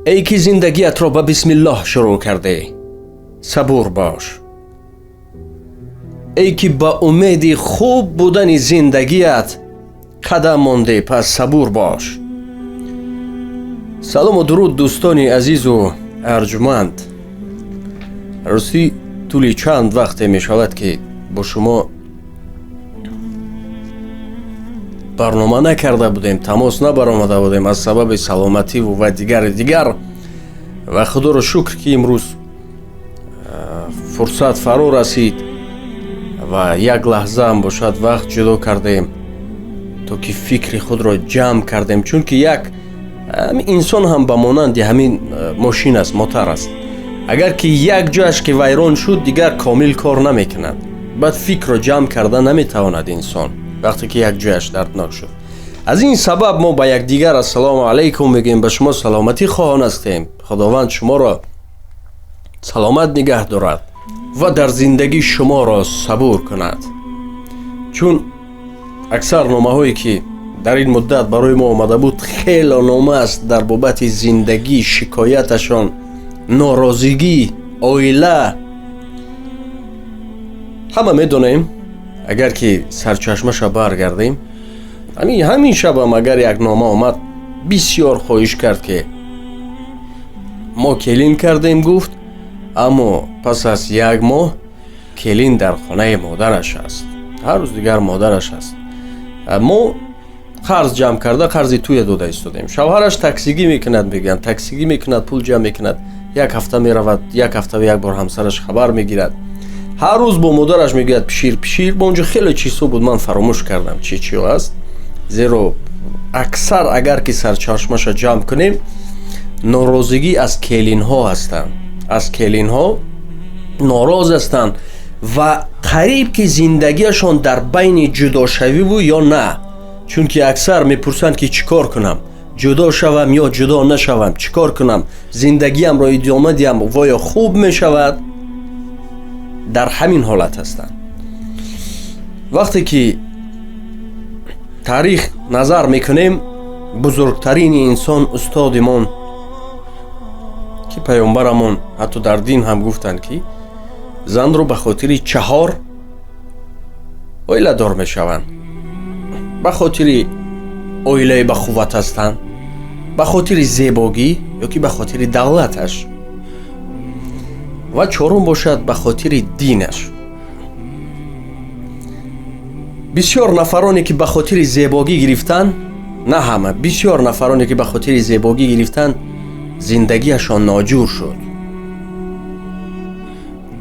ای که زندگیت را به بسم الله شروع کرده، صبور باش. ای که با امید خوب بودن زندگیت قدم مانده، پس صبور باش. سلام و درود دوستانی عزیز و ارجمند. راستی طولی چند وقت می شود که با شما برنامه نکرده بودیم، تماس نبرآمده بودیم از سبب سلامتی و دیگر و خدا را شکر که امروز فرصت فرا رسید و یک لحظه هم باشد وقت جدا کردیم تا که فکر خود را جمع کردیم، چون که یک انسان هم به مانند همین ماشین است، موتور است. اگر که یک جایش که ویران شد دیگر کامل کار نمیکند، بعد فکر را جمع کرده نمیتواند انسان وقتی که یک جایش دردناک شد. از این سبب ما با یک دیگر السلام علیکم میگیم، به شما سلامتی خواهان هستیم. خداوند شما را سلامت نگه دارد و در زندگی شما را صبور کند، چون اکثر نامه هایی که در این مدت برای ما آمده بود خیلی نامه است در بابت زندگی، شکایتشان، ناراضگی، عائله. همه میدونیم اگر که سرچشمش برگردیم، همین شب هم اگر یک نامه آمد بسیار خواهش کرد که ما کلین کردیم، گفت اما پس از یک ماه کلین در خانه مادرش است، هر روز دیگر مادرش است. ما قرض جمع کرده قرضی توی داده ایستادیم. شوهرش تاکسیگی میکند، میگن تاکسیگی میکند، پول جمع میکند، یک هفته میرود، یک هفته و یک بار همسرش خبر میگیرد، هر روز با مادرش میگوید پشیر. با اونجا خیلی چیزا بود من فراموش کردم چی است، زیرا اکثر اگر که سرچشمش جمع کنیم ناراضگی از کلین ها هستند، از کلین ها ناراض هستند و قریب که زندگیشان در بین جدا شوی بود یا نه. چون که اکثر میپرسند که چیکار کنم، جدا شوم یا جدا نشوم، چیکار کنم، زندگیم را ادامه دهم و یا خوب میشود. در همین حالت هستند. وقتی که تاریخ نظر میکنیم، بزرگترین انسان استادمان که پیامبرمون حتی در دین هم گفتند که زن رو به خاطر 4 عائله دار میشوند. به خاطر عائله به قوت هستند، به خاطر زیبایی یا که به خاطر دولتش، و 4 باشد به خاطر دینش. بسیار نفرانی که به خاطر زیبایی گرفتن، نه همه، بسیار نفرانی که به خاطر زیبایی گرفتن زندگیشان ناجور شد،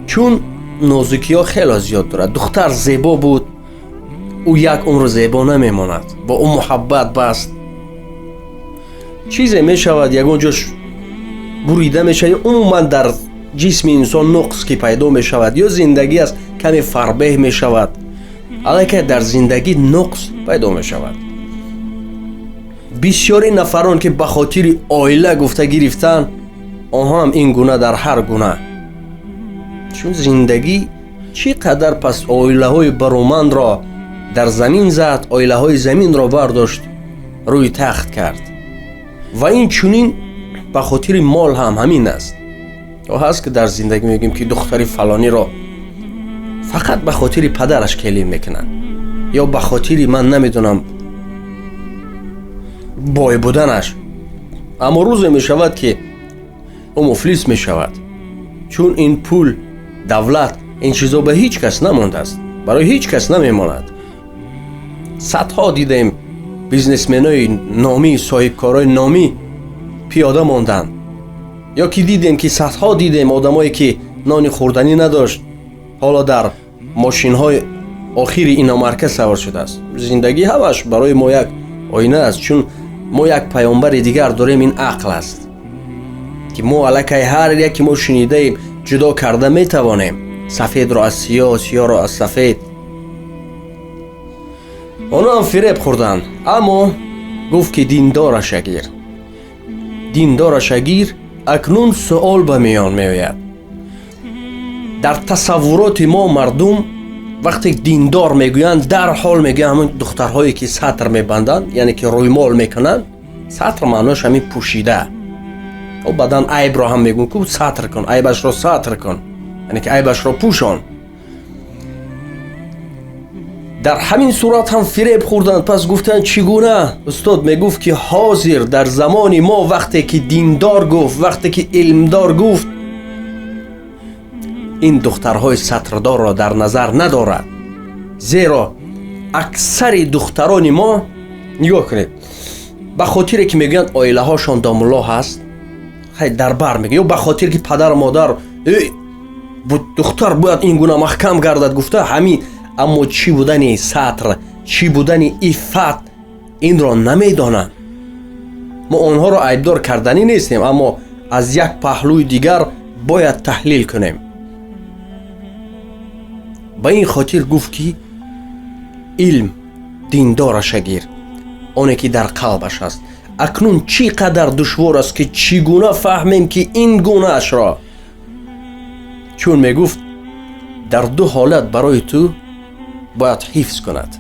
چون نازکی ها خیلی زیاد دارد. دختر زیبا بود، او یک عمر زیبا نمیماند، با او محبت بست، چیزی میشود یگانجاش بریده میشه. عموما در جسم انسان نقص که پیدا میشود یا زندگی از کمی فربه میشود، علاکه در زندگی نقص پیدا میشود. بسیاری نفران که به خاطر عائله گفته گرفتن، آنها هم این گونه در هر گونه، چون زندگی چقدر پس عائله های برومند را در زمین زد، عائله های زمین را برداشت روی تخت کرد. و این چونین به خاطر مال هم همین است. یا هست که در زندگی میگیم که دختری فلانی را فقط به خاطر پدرش کلیم میکنن، یا به خاطر من نمیدونم بای بودنش، اما روز میشود که او مفلس میشود، چون این پول، دولت، این چیزا به هیچ کس نمانده است، برای هیچ کس نمیماند. صدها دیدیم بیزنسمنای نامی، صاحبکارای نامی پیاده ماندن، یا که دیدیم که صدها دیدیم آدمایی که نان خوردنی نداشت حالا در ماشین های آخری اینا مرکز سوار شده است. زندگی همش برای ما یک آینه است، چون ما یک پیامبر دیگر داریم، این عقل است که ما علاکه هر یکی ما شنیدیم جدا کرده میتوانیم، سفید را از سیاه، سیاه را از سفید. اونا هم فریب خوردن، اما گفت که دیندارش اگیر اکنون سوال به میان میآید. در تصورات ما مردم وقتی دیندار میگویند در حال میگه همون دخترهایی که سطر میبندن، یعنی که رویمال میکنن. سطر معناش همین پوشیده. او баъдан айбро ҳам мегӯм ку сатр кун, айбашро сатр кун, яъне ки айбашро пӯшон. дар ҳамин сурат ҳам фиреб хӯрданд. Пас гуфтанд чӣ гуна? устод мегуфт ки ҳозир дар замони мо вақте ки диндор гуфт, вақте ки илмдор гуфт, ин духтарҳои сатрдорро дар назар надорад. зеро аксари духтарони мо, нигоҳ кунед, ба хотире ки мегӯянд оилаҳошон домулло ҳаст, хай дар бар мегӯянд, ё ба хотире ки падару модар духтар бояд ин гуна маҳкам гардад гуфта ҳамин. аммо чӣ будани сатр, чӣ будани иффат, инро намедонанд. мо онҳоро айбдор карданӣ нестем, аммо аз як паҳлӯи дигар бояд таҳлил кунем. ба ин хотир гуфт ки илм диндораша гир, оне ки дар қалбаш аст. акнун чӣ қадар душвор аст ки чӣ гуна фаҳмем ки ин гунаашро. чун мегуфт дар ду ҳолат барои ту бояд ҳифз кунад.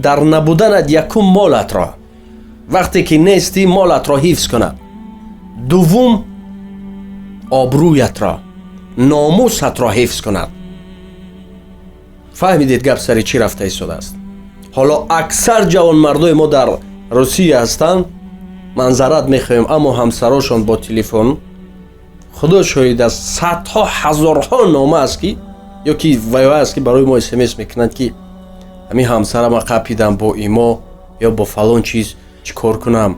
дар набуданат якум молатро, вақте ки нестӣ молатро ҳифз кунад. дуввум обрӯятро, номусатро ҳифз кунад. фаҳмидед гап сари чӣ рафта истодааст. ҳоло аксар ҷавонмардои мо дар русия ҳастанд, манзарат мехоҳем, аммо ҳамсарошон бо телефон, худо шоҳид аст, садҳо ҳазорҳо нома аст ки ё ки вайва аст ки барои мо смс мекунанд ки ҳамин ҳамсарама қапидам бо имо ё бо фалон чиз чӣ кор кунам,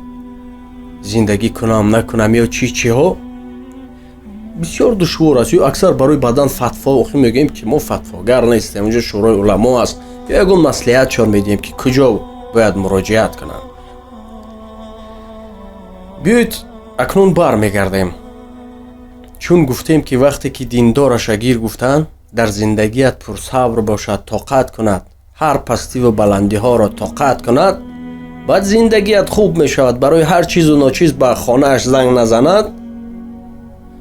зиндагӣ кунам накунам ё чиҳо. бисёр душвор аст. ё аксар барои баъдан фатво охир мегӯем ки мо фатвогар нестем, унҷо шӯрои уламо аст, ё ягон маслиҳатшон медиҳем ки куҷо бояд муроҷиат кунанд. биёед акнун бармегардем. чун гуфтем ки вақте ки диндораша гир гуфтанд дар зиндагият пурсабр бошад, тоқат кунад, ҳар пастиву баландиҳоро тоқат кунад, баъд зиндагият хуб мешавад. барои ҳар чизу ночиз ба хонааш занг назанад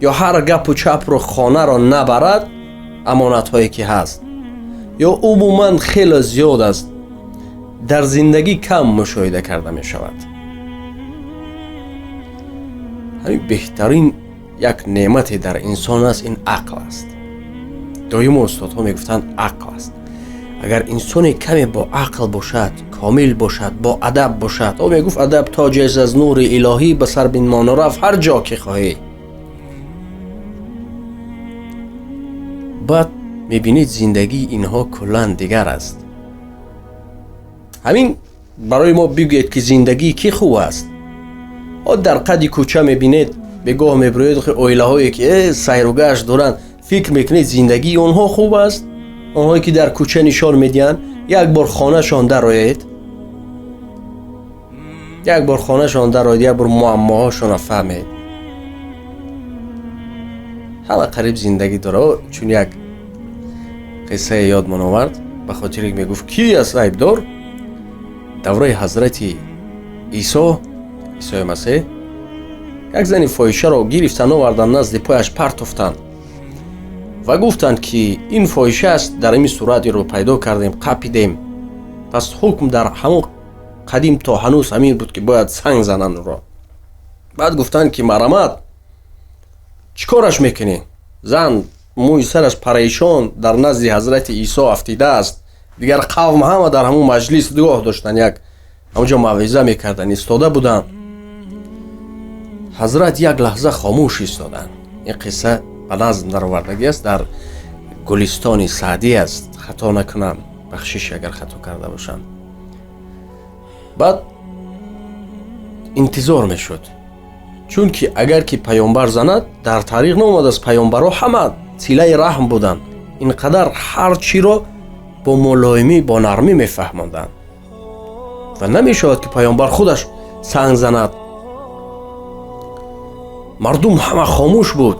ё ҳар гапу чапро хонаро набарад, амонатҳое ки ҳаст ё умуман хеле зиёд аст, дар зиндагӣ кам мушоҳида карда мешавад. ҳамин беҳтарин як неъмате дар инсон аст, ин ақл аст. доимо устодҳо мегуфтанд ақл аст. агар инсоне каме бо ақл бошад, комил бошад, бо адаб бошад, о мегуфт адаб тоҷест аз нури илоҳӣ ба сар бинмону рафт ҳар ҷо ки хоҳӣ. баъд мебинед зиндагии инҳо куллан дигар аст. ҳамин барои мо бигӯед ки зиндагии кӣ хуб аст. дар қади кӯча мебинед, бегоҳ мебироед оилаҳое ки сайру гашт доранд, фикр мекунед зиндагии онҳо хуб аст. онҳое ки дар кӯча нишон медиҳанд, як бор хонашон дароед, як бор муаммоҳошонро фаҳмед. ҳама қариб зиндагӣ дора. чун як қиссае ёдмон овард, ба хотире мегуфт ки аст айбдор. давраи ҳазрати исои масеҳ як зани фоҳишаро гирифтан, овардан назди пояш партофтанд ва гуфтанд ки ин фоҳиша аст, дар ин суратиро пайдо кардем, қапидем. пас ҳукм дар ҳамон қадим то ҳанӯз ҳамин буд ки бояд санг зананд ӯро. баъд гуфтанд ки марамат чӣ кораш мекунӣ? зан мӯи сараш парешон дар назди ҳазрати исо афтидааст. дигар қавм ҳама дар ҳамон маҷлис нигоҳ доштанд, як ҳамонҷо мавъиза мекарданд, истода буданд. ҳазрат як лаҳза хомӯш истоданд. ин қисса ба назм даровардагӣ аст, дар гулистони саъдӣ аст, хато накунам, бахшиш агар хато карда бошам. баъд интизор мешуд, чунки агар ки паёнбар занад, дар тариқ наомадааст, паёнбаро ҳама силаи раҳм буданд, ин қадар ҳар чиро бо мулоимӣ, бо нармӣ мефаҳмонданд ва намешавад ки паёнбар худаш санг занад. мардум ҳама хомӯш буд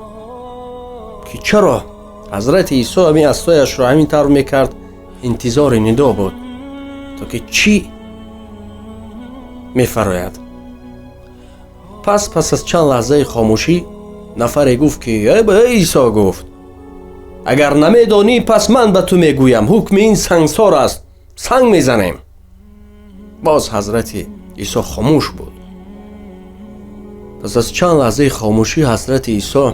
ки чаро ҳазрати исо ҳамин астояшро ҳамин тавр мекард. интизори нидо буд то ки чӣ мефарояд. пас аз чанд лаҳзаи хомӯшӣ нафаре гуфт ки исо гуфт, агар намедонӣ, пас ман ба ту мегӯям, ҳукми ин сангсор аст, санг мезанем. боз ҳазрати исо хомӯш буд. پس از چند لحظه خاموشی حضرت عیسی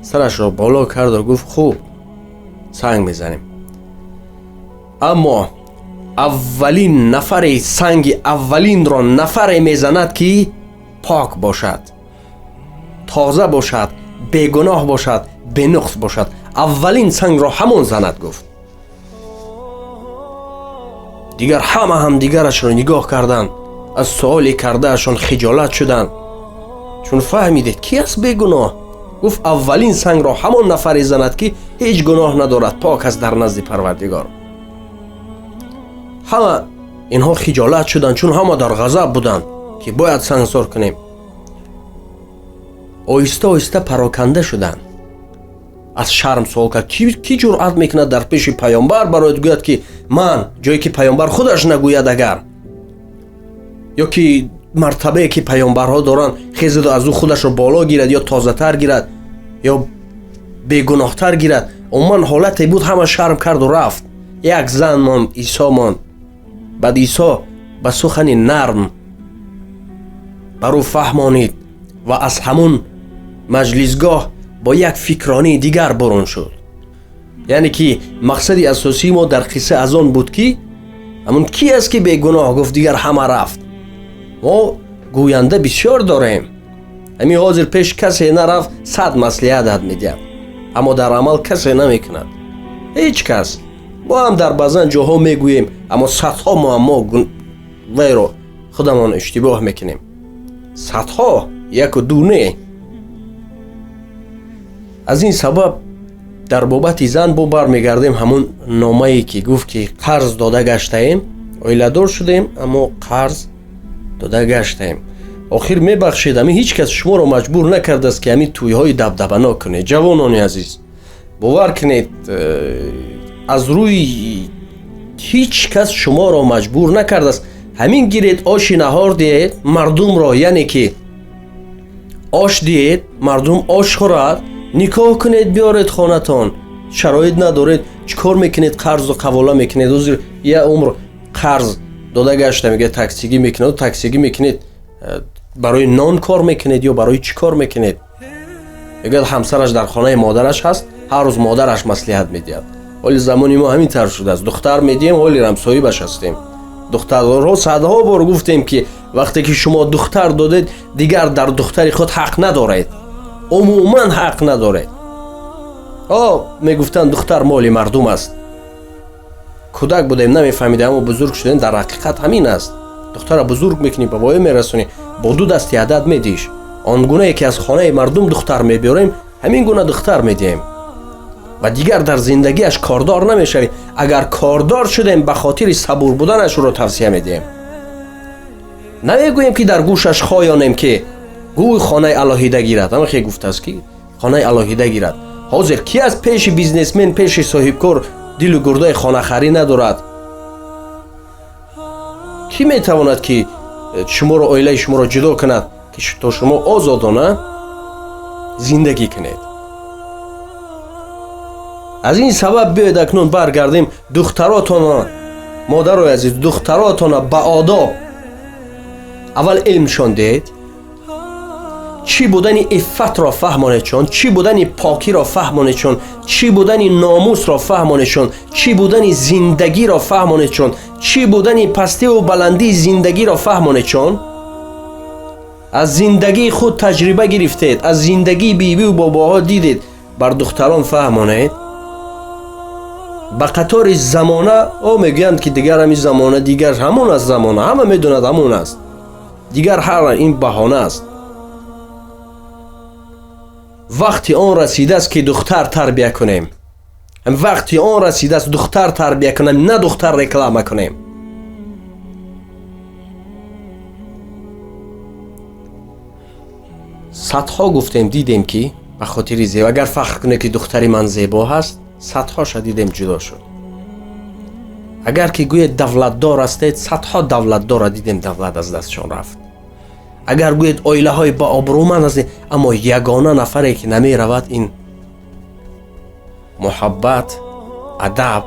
سرش را بالا کرد و گفت خوب سنگ میزنیم. اما اولین نفر سنگ اولین را نفر میزند که پاک باشد، تازه باشد، بیگناه باشد، بنقص باشد. اولین سنگ را همون زند گفت. دیگر همه هم دیگرش را نگاه کردند، از سوالی کرده اشان خجالت شدند، چون فهمیدید کی است بیگناه. گفت اولین سنگ را همون نفری زند که هیچ گناه ندارد، پاک است در نزد پروردگار. همه اینها خجالت شدند، چون همه در غضب بودند که باید سنگسار کنیم. آهسته آهسته پراکنده شدند. از شرم سوال کرد کی جرأت میکند در پیش پیامبر برایت گوید که من، جایی که پیامبر خودش نگوید، اگر یا که مرتبه که پیامبرها دارن خیزد از او خودش رو بالا گیرد یا تازه تر گیرد یا بیگناه تر گیرد. عموما حالتی بود همه شرم کرد و رفت. یک زن ماند، عیسی ماند. بعد عیسی با سخن نرم برو فهمانید و از همون مجلسگاه با یک فکرانی دیگر برون شد. یعنی که مقصد اساسی ما در قصه از آن بود که همون کی است که بیگناه. گفت دیگر همه رفت. ما گوینده بسیار داریم، همین حاضر پیش کسی نرفت 100 مصلحت داد میدیم، اما در عمل کسی نمیکند، هیچ کس. ما هم در بعضن جاها میگوییم اما صدها معما وی رو خودمان اشتباه میکنیم. صدها، یک و دو نه. از این سبب در بابت زن با برمیگردیم همون نامه‌ای که گفت که قرض داده گشتیم، اویله‌دار شدیم اما قرض داده گشتیم. آخر میبخشید. همین هیچ کس شما را مجبور نکرده است که همین تویهای دبدبه نکنید. جوانان عزیز باور کنید، از روی هیچ کس شما را مجبور نکرده است. همین گیرید آش نهار دید مردم را، یعنی که آش دید مردم آش خورد، نکاح کنید بیارید خانتان. شرایط ندارید چیکار میکنید؟ قرض و قواله میکنید. وزیر یه عمر قرض داده گشته میگه تاکسیگی میکنید. تاکسیگی میکنید برای نان کار میکنید یا برای چی کار میکنید؟ اگر همسرش در خانه مادرش هست، هر روز مادرش مصلحت میدهد. ولی زمانی ما همین طرز شده است. دختر میدیم ولی هم صاحبش هستیم. دخترها صدها بار گفتیم که وقتی که شما دختر دادید دیگر در دختری خود حق ندارید، عموما حق ندارید. میگفتن دختر مال مردم است. کودک بودیم نمیفهمیدیم، اما بزرگ شدیم در حقیقت همین است. دختر بزرگ میکنی، به وای میرسونی، با 2 دستی عدد میدیش. آنگونه که از خانه مردم دختر میبریم همین گونه دختر میدیم و دیگر در زندگیش کاردار نمیشوی. اگر کاردار شدیم به خاطر صبور بودنش رو توصیه میدیم. نمیگوییم که در گوشش خایانیم که گوی خانه الهیده گیرد. اما خیلی گفته است که خانه الهیده گیرد. حاضر کی از پیش بیزنسمن، پیش صاحبکار دل و گرده خانه خری ندارد؟ کی میتواند که شما را، عائله شما را جدا کند که تا شما آزادانه زندگی کنید؟ از این سبب بیاید اکنون برگردیم دختراتان، مادر و عزیز، دختراتان به آداب اول علمشان دهید. چی بودن عفت را فهمانشان، چی بودن پاکی را فهمانشان، چی بودن ناموس را فهمانشان، چی بودن زندگی را فهمانشان، چی بودن پستی و بلندی زندگی را فهمانشان. از زندگی خود تجربه گرفتید، از زندگی بیبی و باباها دیدید، بر دختران فهمانید. به قطار زمانه میگویند که دیگر همین زمانه دیگر همون از زمانه، همه میدوند همون است، دیگر هر این بهانه است. وقتی آن رسیده است که دختر تربیه کنیم، وقتی آن رسیده است دختر تربیه کنیم، نه دختر رکلام کنیم. صدها گفتیم دیدیم که به خاطر زیبا، اگر فخر کنه که دختری من زیبا هست، صدها شدیدیم جدا شد. اگر که گوید دولتدار هستید، صدها دولتدار دیدیم دولت از دستشان رفت. اگر گوید عائله های با آبرومند هستید، اما یگانه نفری که نمی رود این محبت، ادب،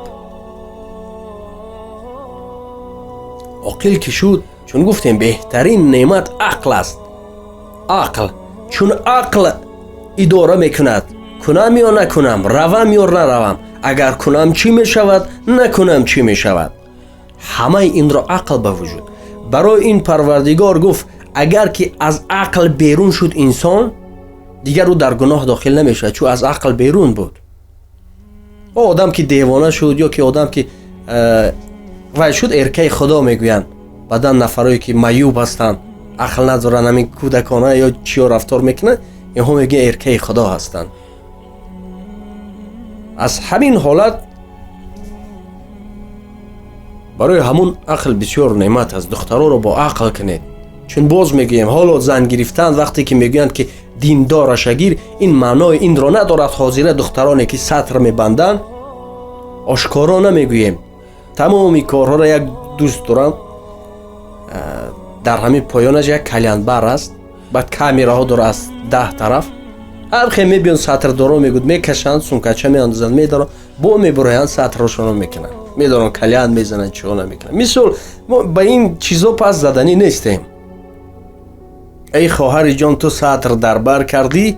عاقل که شد. چون گفتیم بهترین نعمت عقل است. عقل چون عقل اداره میکند کنم یا نکنم، روم یا نروم، اگر کنم چی میشود، نکنم چی میشود. همه این را عقل به وجود. برای این پروردگار گفت اگر که از عقل بیرون شد انسان دیگر او در گناه داخل نمیشه، چون از عقل بیرون بود. آدم که دیوانه شد یا که آدم که وای شد ارکه خدا میگویند. بعدا نفرایی که معیوب هستند، عقل ندارن، همین کودکانه یا چی رفتار میکنه، اینها میگه ارکه خدا هستند. از همین حالت برای همون عقل بسیار نعمت است. دخترها رو با عقل کنید. چون باز میگیم حالا زن گرفتن وقتی که میگویند که دیندار شگیر، این معنای این را ندارد حاضره دخترانی که سطر میبندن آشکارا نمیگوییم. تمامی کارها را یک دوست دارم، در همین پایانش یک کلندبر است، بعد کامیره ها داره از 10 طرف، هر خیلی میبین سطر دارو میگود میکشند، سونکچه میاندازند میدارن با میبرایند سطرشون میکنن، میدارن کلیند میزنن چونه میکنن. مثل ما با این چیزا پس زدنی نیستیم. ای خواهر جان تو سطر در بر کردی،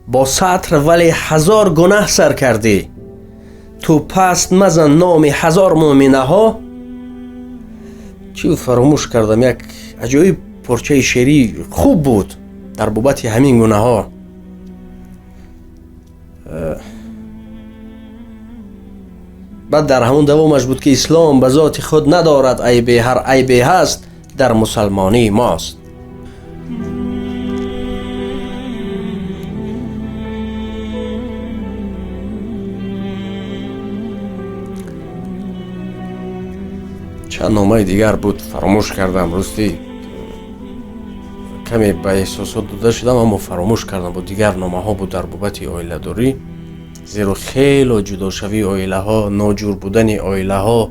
با سطر ولی 1000 گناه سر کردی. تو پست مزن نام 1000 مؤمنه ها. چی فراموش کردم، یک عجایب پرچه شعری خوب بود در بابت همین گناه ها. بعد در همون دوامش بود که اسلام به ذات خود ندارد عیبی، هر عیبی هست در مسلمانی ماست. چند نامه دیگر بود فراموش کردم، راستی کمی به احساسات دوده شدم اما فراموش کردم. بود دیگر نامه ها بود در بابت عائله داری، زیرا خیلی جدا شوی عائله ها، ناجور بودن عائله ها،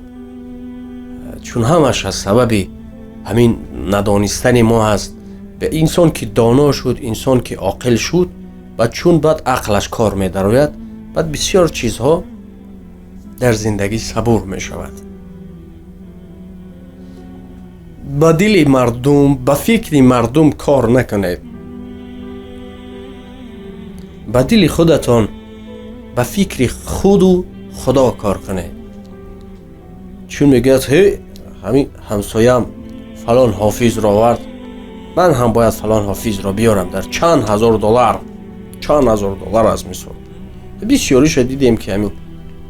چون همش از سبب همین ندانستن ما هست. به انسان که دانا شد، انسان که عاقل شد، بعد چون بعد عقلش کار می درآید، بعد بسیار چیزها در زندگی صبور می شود. با دل مردم، با فکر مردم کار نکنید. با دل خودتان، با فکر خود و خدا کار کنید. چون میگه همین همسایم فلان حافظ را آورد، من هم باید فلان حافظ را بیارم در چند هزار دلار از مثال. بسیاریش دیدیم که همین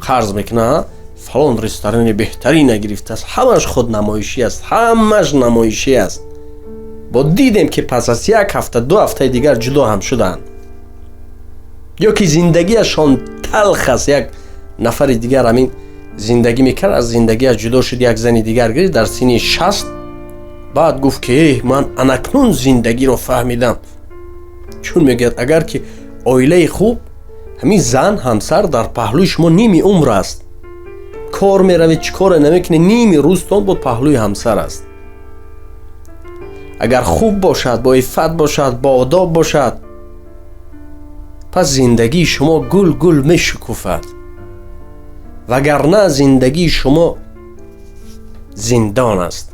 قرض میکنه، فلان رستوران بهترین نگرفته است، همش خود نمایشی است، همش نمایشی است. با دیدیم که پس از 1 هفته 2 هفته دیگر جدا هم شدند، یا که زندگیشان تلخ است. یک نفر دیگر همین زندگی میکرد، از زندگی از جدا شد، یک زنی دیگر گرفت در سن 60. بعد گفت که من انکنون زندگی رو فهمیدم. چون میگه اگر که عائله خوب، همین زن همسر در پهلوی شما نیمی عمر است، کار میروید چی کار نمیکنه، نیمی روزتان بود پهلوی همسر است. اگر خوب باشد، با عفت باشد، با آداب باشد، پس زندگی شما گل گل میشکفد، وگرنه زندگی شما زندان است.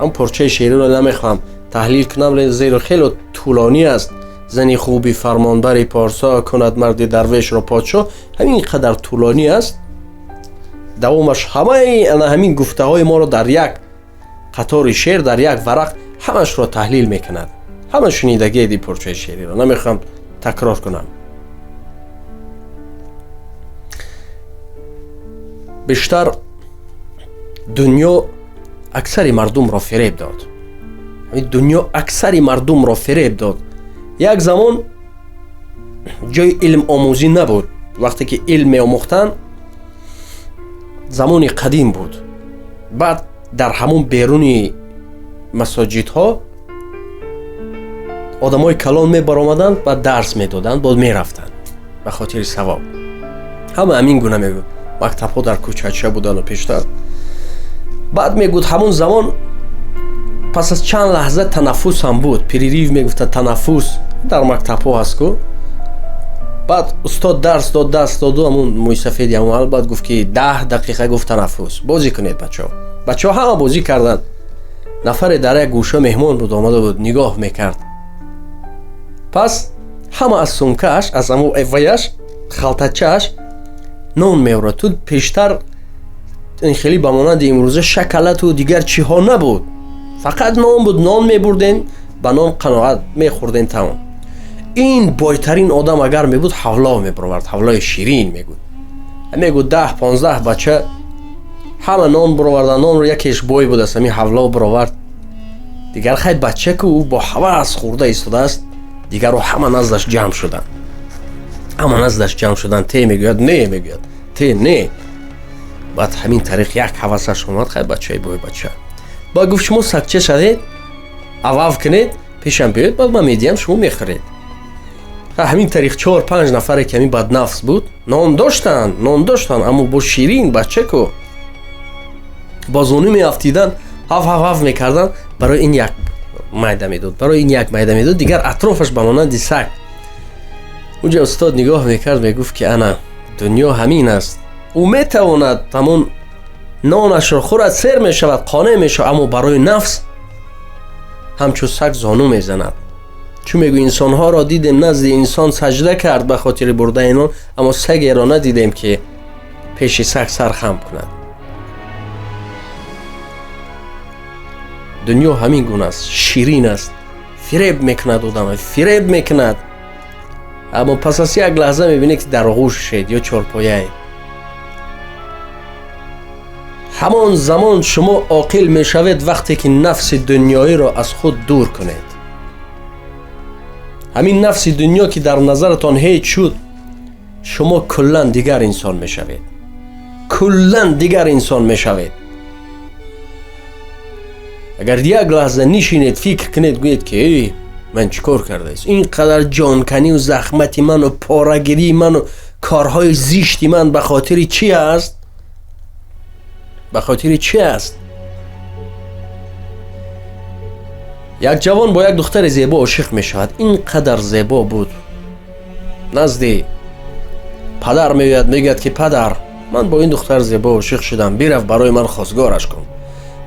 هم پرچه شعری رو نمیخوام تحلیل کنم، زیرا خیلی طولانی است. زنی خوبی فرمانبر پارسا، کند مرد درویش را پادشاه، همین قدر طولانی است. دوامش همین گفته های ما رو در یک قطار شعر، در یک ورق همش را تحلیل میکند. همه شنیدگی دی پرچه شعری را نمیخوام تکرار کنم. بیشتر دنیا اکثر مردم را فریب داد. دنیا اکثر مردم را فریب داد. یک زمان جای علم آموزی نبود. وقتی که علم آموختن زمان قدیم بود. بعد در همون بیرون مساجد ها آدم های کلان می برآمدند و درس می دادند، باز می رفتند به خاطر ثواب. همه همین گونه می گفت. مکتب ها در کوچک‌ها بودن و پیشتر. بعد می گفت همون زمان پس از چند لحظه تنفس هم بود. پیریریو می گفت تنفس در مکتب ها هست کو. بعد استاد درس داد همون موی سفید همون بعد گفت که 10 دقیقه گفت تنفس، بازی کنید بچه ها همه بازی کردن. нафаре дар як гӯша меҳмон буд, омада буд, нигоҳ мекард. пас ҳама аз сумкааш, аз ҳамо эваяш, халтачааш нон меорад. ту пештар ин хеле ба монанди имрӯза шоколаду дигар чиҳо набуд, фақат нон буд. нон мебурден, ба нон қаноат мехӯрден. тамом. ин бойтарин одам агар мебуд, ҳавло мебаровард, ҳавлои ширин мегӯд. мегӯд 10-15 бача ҳама нон баровардан. нонро якеш бой буд, аз ҳамин ҳавло баровард. дигар хай бача ку ӯ бо ҳавас хӯрда истодааст, дигарро ҳама наздаш ҷамъ шуданд. ҳама наздаш ҷамъ шуданд. те мегӯяд, не мегӯяд, те не. баъд ҳамин тариқ як ҳавасаш омад, хай бачаи бой бача. ба гуфт шумо сагча шавед, авав кунед, пешам биёед, баъд ман медиҳам, шумо мехӯред. ҳамин тариқ 4-5 нафаре ки ҳамин баднафс буд, нон доштанд, аммо бо ширин бача ку бо зону меафтидан, ҳав мекардан. барои ин як майда медод, дигар атрофаш ба монанди саг. уҷа устод нигоҳ мекард, мегуфт ки ана дунё ҳамин аст. ӯ метавонад ҳамон нонашро хӯрад, сер мешавад, қонеъ мешавад, аммо барои нафс ҳамчун саг зону мезанад. чун мегӯ инсонҳоро дидем, назди инсон саҷда кард ба хотири бурдаи нон, аммо сагеро надидем ки пеши саг сар хам кунад. дунё ҳамин гуна аст, ширин аст, фиреб мекунад одам, фиреб мекунад. аммо пас аз як лаҳза мебинед ки дар ғӯшед ё чорпояед. ҳамон замон шумо оқил мешавед вақте ки нафси дунёиро аз худ дур кунед. ҳамин нафси дунё ки дар назаратон ҳеҷ шуд, шумо куллан дигар инсон мешавед. куллан дигар инсон мешавед. агар як лаҳза нишинед, фикр кунед, гӯед ки ман чӣ кор кардааст? ин қадар ҷонканию захмати ману порагирии ману корҳои зишти ман ба хотири чӣ аст? ба хотири чӣ аст? як ҷавон бо як духтари зебо ошиқ мешавад. ин қадар зебо буд. назди падар меояд, мегӯяд ки падар, ман бо ин духтар зебо ошиқ шудам, бирав барои ман хостгораш кун.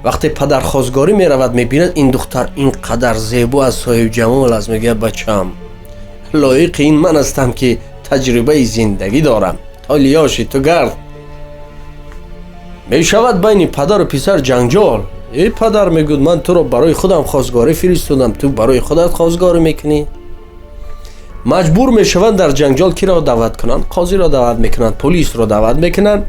вақте падар хостгорӣ меравад, мебинад ин духтар ин қадар зебо аст, соҳибҷамол аст, мегӯяд бачаам, лоиқи ин ман ҳастам ки таҷрибаи зиндагӣ дорам. толиёши ту гард. мешавад байни падару писар ҷанҷол. падар мегӯяд ман туро барои худам хостгорӣ фиристодам, ту барои худат хостгорӣ мекунӣ. маҷбур мешаванд дар ҷанҷол киро даъват кунанд? қозиро даъват мекунанд, полисро даъват мекунанд.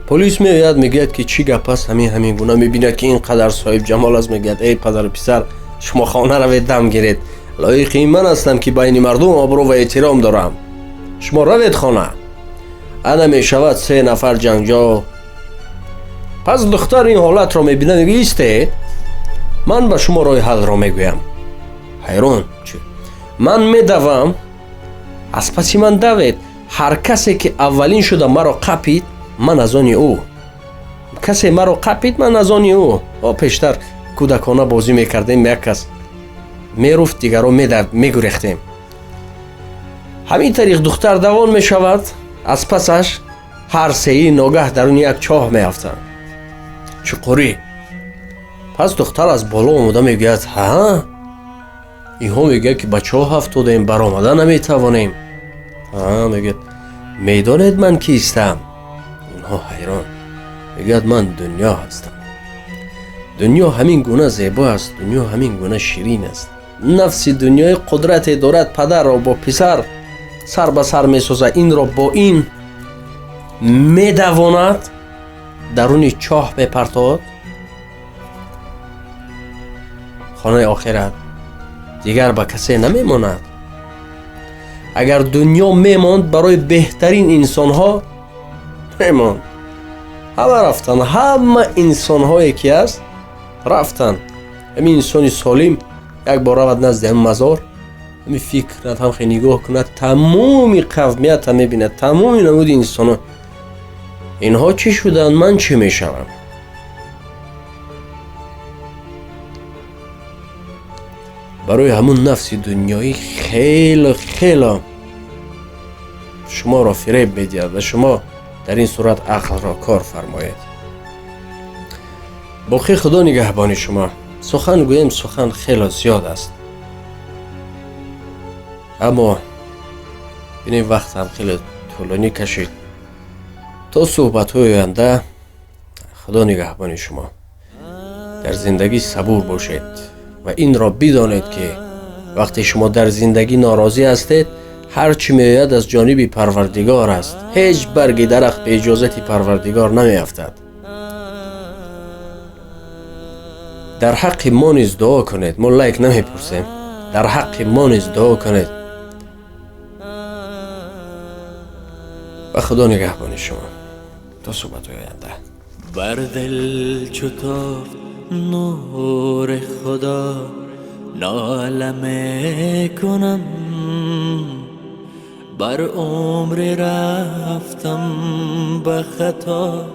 полис меояд, мегӯяд ки чӣ гап аст, ҳамин гуна мебинад ки ин қадар соҳибҷамол аст, мегӯяд эй падару писар, шумо хона равед дам гиред, лоиқи ин ман ҳастам ки байни мардум обрӯ ва эҳтиром дорам, шумо равед хона. ана мешавад 3 нафар ҷанҷол. пас духтар ин ҳолатро мебинад, мегӯяд истед, ман ба шумо роҳи ҳаллро мегӯям. ҳайрон чӣ? ман медавам, аз паси ман давед. ҳар касе ки аввалин шуда маро қапид, ман аз они ӯ. касе маро қапид, ман аз они ӯ. пештар кӯдакона бозӣ мекардем, як кас меруфт, дигаро мегӯрехтем. ҳамин тариқ духтар давон мешавад. аз пасаш ҳар сеи ногаҳ даруни як чоҳ меафтанд. чуқурӣ. пас духтар аз боло омода мегӯяд, ҳа инҳо мегӯяд ки ба чоҳ афтодем, баромада наметавонем. мегӯяд, медонед ман кистам? инҳо ҳайрон. мегӯяд, ман дунё ҳастам. дунё ҳамин гуна зебо аст, дунё ҳамин гуна ширин аст. нафси дунёи қудрате дорад, падарро бо писар сар ба сар месозад, инро бо ин медавонад даруни чоҳ мепартоад. хонаи охират дигар ба касе намемонад. агар дунё мемонд, барои беҳтарин инсонҳо мемонд. ҳама рафтанд, ҳама инсонҳое ки аст рафтанд. ҳамин инсони солим як бор равад назди ҳамин мазор, ҳамин фикр кунад, ҳам хеле нигоҳ кунад, тамоми қавмиятро мебинад, тамоми намуди инсонҳо. инҳо чӣ шуданд, ман чӣ мешавам? барои ҳамун нафси дунёӣ хело шуморо фиреб медиҳад ва шумо дар ин сурат ақлро кор фармоед. باقی خدا نگهبان شما. سخن گویم سخن خیلی زیاد است، اما این وقت هم خیلی طولانی کشید. تا صحبت های آینده، خدا نگهبان شما. در زندگی صبور باشید و این را بدانید که وقتی شما در زندگی ناراضی هستید، هر چی میآید از جانب پروردگار است. هیچ برگ درخت به اجازت پروردگار نمیافتد. در حق ما نیز دعا کنید. ما لایک نمیپرسیم. در حق ما نیز دعا کنید و خدا نگهبان شما. تا صحبت آینده. بر دل چو تافت نور خدا، ناله میکنم. بر عمر رفتم به خطا،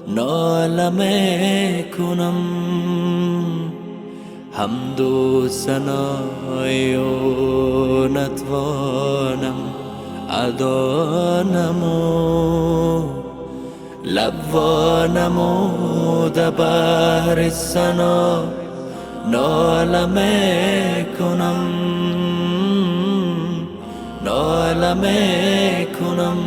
ناله میکنم. حمد و ثنای و نتوانم ادا نمو، لب نموده بهر ثنا، ناله میکنم، ناله میکنم.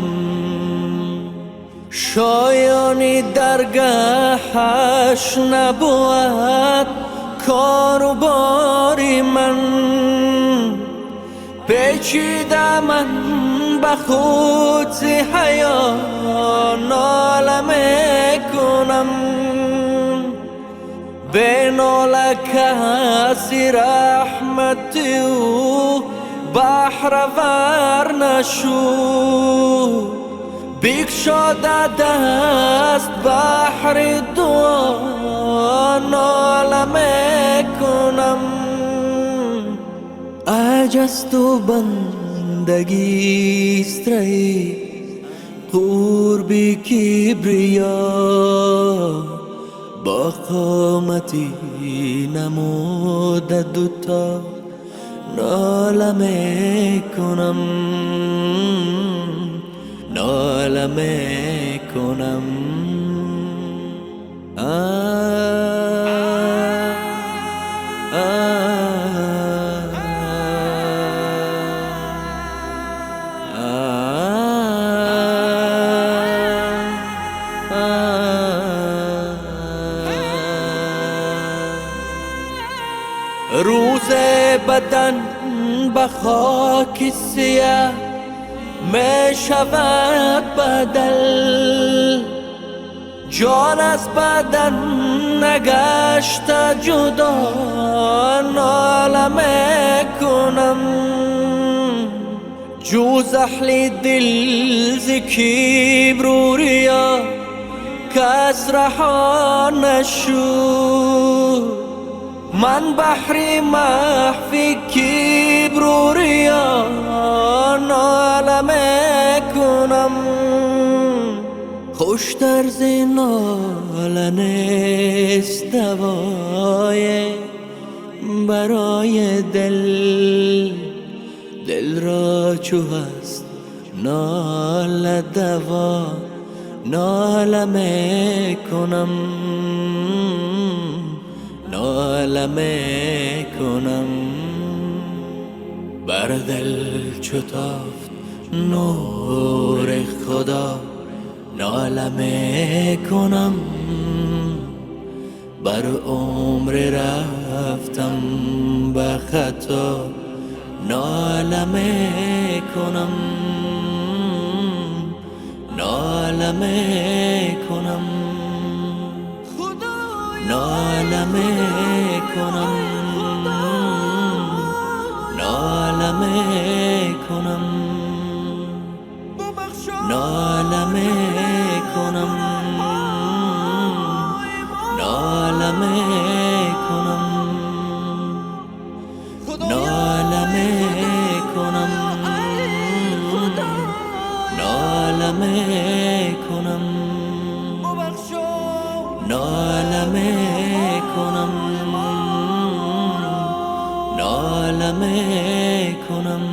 شایانی درگاهش نبود کار و باری من، پیچیده من به خود ز حیا، ناله میکنم. به ناله کسی رحمت او بهره ور نشو، بگشاده دست بحر دعا، ناله میکنم. عجز تو بندگی است ری قرب کبریا، با قامتی نموده دوتا، ناله میکنم، ناله میکنم. روز بدن به خاک سیاه می شود بدل، جان از بدن نگشت جدا، ناله میکنم. جوز اهل دل ز کبر و ریا کس رها نشد، من بحر محو کبر و ریا، ناله میکنم. خوشتر ز ناله نیست دوای برای دل، دل را چو هست ناله دوا، ناله میکنم، ناله میکنم. بر دل چو تافت نور خدا، ناله میکنم. بر عمر رفتم به خطا، ناله میکنم، ناله میکنم، ناله میکنم، ناله میکنم، ناله میکنم، ناله میکنم، ناله میکنم، ناله میکنم، ناله میکنم، ناله میکنم.